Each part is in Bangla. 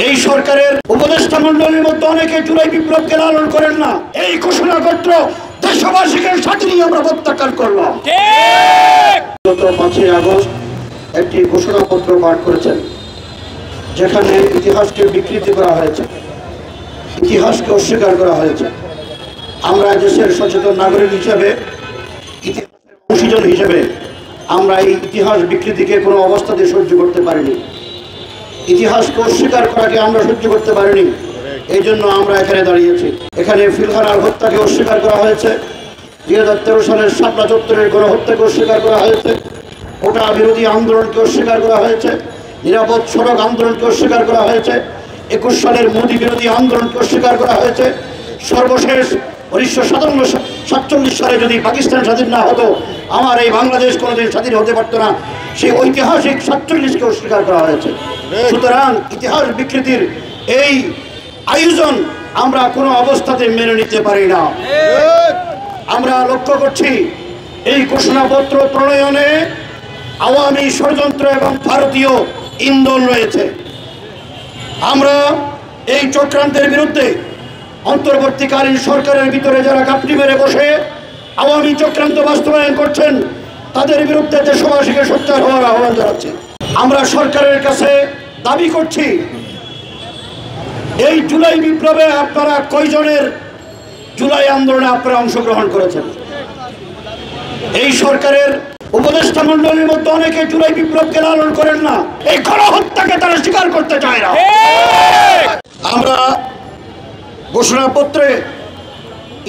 এই সরকারের উপদেষ্টা মণ্ডলীর মধ্যে অনেকে জুলাই বিপ্লবকে লালন করেন না। এই ঘোষণাপত্র দেশবাসীকে সাথে নিয়ে আমরা প্রত্যাখ্যান করব। গত 5ই আগস্ট একটি ঘোষণাপত্র পাঠ করেছেন, যেখানে ইতিহাসকে বিকৃতি করা হয়েছে, ইতিহাসকে অস্বীকার করা হয়েছে। আমরা দেশের সচেতন নাগরিক হিসেবে, ইতিহাসের অংশীজন হিসেবে আমরা এই ইতিহাস বিকৃতিকে কোনো অবস্থাতে সহ্য করতে পারিনি। ইতিহাসকে অস্বীকার করাকে আমরা সহ্য করতে পারিনি। এই জন্য আমরা এখানে দাঁড়িয়েছি। এখানে পিলখানার হত্যাকে অস্বীকার করা হয়েছে, 2013 সালের শাপলা চত্বরের গণহত্যাকে অস্বীকার করা হয়েছে, কোটা বিরোধী আন্দোলনকে অস্বীকার করা হয়েছে, নিরাপদ সড়ক আন্দোলনকে অস্বীকার করা হয়েছে, 21 সালের মোদী বিরোধী আন্দোলনকে অস্বীকার করা হয়েছে। সর্বশেষ 1947 সালে যদি পাকিস্তান স্বাধীন না হতো, আমার এই বাংলাদেশ কোনোদিন স্বাধীন হতে পারত না। সেই ঐতিহাসিক 47কে অস্বীকার করা হয়েছে। সুতরাং ইতিহাস বিকৃতির এই আয়োজন আমরা কোনো অবস্থাতে মেনে নিতে পারি না। আমরা লক্ষ্য করছি এই ঘোষণাপত্র প্রণয়নে আওয়ামী ষড়যন্ত্র এবং ভারতীয় ইন্ধন রয়েছে। আমরা এই চক্রান্তের বিরুদ্ধে অন্তর্বর্তীকালীন সরকারের ভিতরে যারা কাপটি মেরে বসে আওয়ামী চক্রান্ত বাস্তবায়ন করছেন, তাদের বিরুদ্ধে দেশবাসীকে সোচ্চার হওয়ার আহ্বান জানাচ্ছি। আমরা সরকারের কাছে দাবি করছি, এই জুলাই বিপ্লবে আপনারা কয়জনের জুলাই আন্দোলনে আপনারা অংশগ্রহণ করেছেন? এই সরকারের উপদেষ্টা মণ্ডলীর মধ্যে অনেকে জুলাই বিপ্লবকে লালন করেন না। এই গণহত্যাকে তারা স্বীকার করতে চায় না। আমরা ঘোষণাপত্রে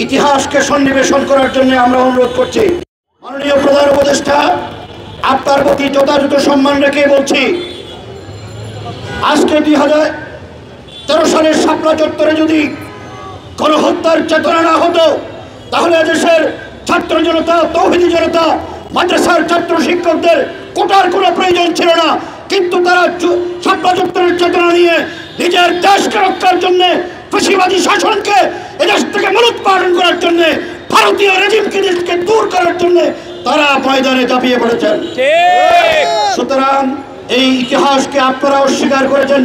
ইতিহাসকে সন্নিবেশন করার জন্য আমরা অনুরোধ করছি। মাননীয় প্রধান উপদেষ্টা, আপনার প্রতি যথাযথ সম্মান রেখে বলছি, আজকে 2013 সালের শাপলা চত্বরে যদি গণহত্যার চেতনা না হতো, তাহলে দেশের ছাত্র জনতা, তৌহিদি জনতা, মাদ্রাসার ছাত্র শিক্ষকদের কোটার কোনো প্রয়োজন ছিল না। কিন্তু তারা শাপলা চত্বরের চেতনা নিয়ে নিজের দেশকে রক্ষার জন্য, ফ্যাসিবাদী শাসনকে এদেশ থেকে মূলোৎপাটন করার জন্য, ভারতীয় রেজিমকে দেশকে দূর করার জন্য তারা ময়দানে ঝাঁপিয়ে পড়েছেন। সুতরাং এই ইতিহাসকে আপনারা অস্বীকার করেছেন,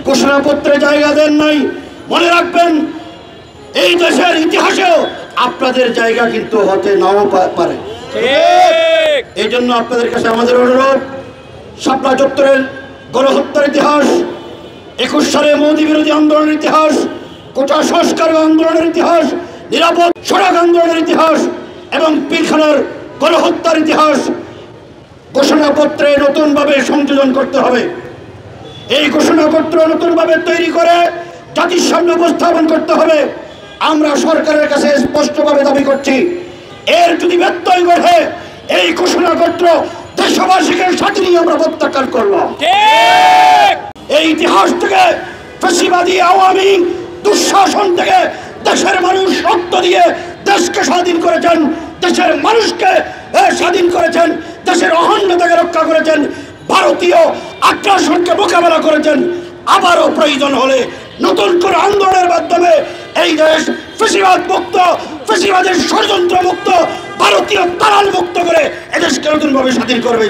ঘোষণাপত্রে জায়গা দেন নাই। মনে রাখবেন, এই দেশের ইতিহাসেও আপনাদের জায়গা কিন্তু হতে নাও পারে। এই জন্য আপনাদের কাছে আমাদের অনুরোধ, শাপলা চত্বরের গণহত্যার ইতিহাস, 21 সালে মোদী বিরোধী আন্দোলনের ইতিহাস, কোটা সংস্কার আন্দোলনের ইতিহাস, নিরাপদ সড়ক আন্দোলনের ইতিহাস এবং পিলখানার গণহত্যার ইতিহাস ঘোষণাপত্রে নতুনভাবে সংযোজন করতে হবে। এই ঘোষণাপত্র নতুনভাবে তৈরি করে জাতির সামনে উপস্থাপন করতে হবে। আমরা সরকারের কাছে স্পষ্টভাবে দাবি করছি, এর যদি ব্যত্যয় ঘটে, এই ঘোষণাপত্র দেশবাসীকে সাথে নিয়ে আমরা প্রত্যাখ্যান করব। এই ইতিহাস থেকে, ফ্যাসিবাদী আওয়ামী দুঃশাসন থেকে দেশের মানুষ রক্ত দিয়ে দেশকে স্বাধীন করেছেন, দেশের মানুষকে স্বাধীন করেছেন, দেশের অখণ্ডতাকে রক্ষা করেছেন, ভারতীয় আগ্রাসনকে মোকাবেলা করেছেন। আবারও প্রয়োজন হলে নতুন করে আন্দোলনের মাধ্যমে এই দেশ ফ্যাসিবাদ মুক্ত, ফ্যাসিবাদের ষড়যন্ত্র মুক্ত, ভারতীয় দালাল মুক্ত করে এদেশকে নতুনভাবে স্বাধীন করবে।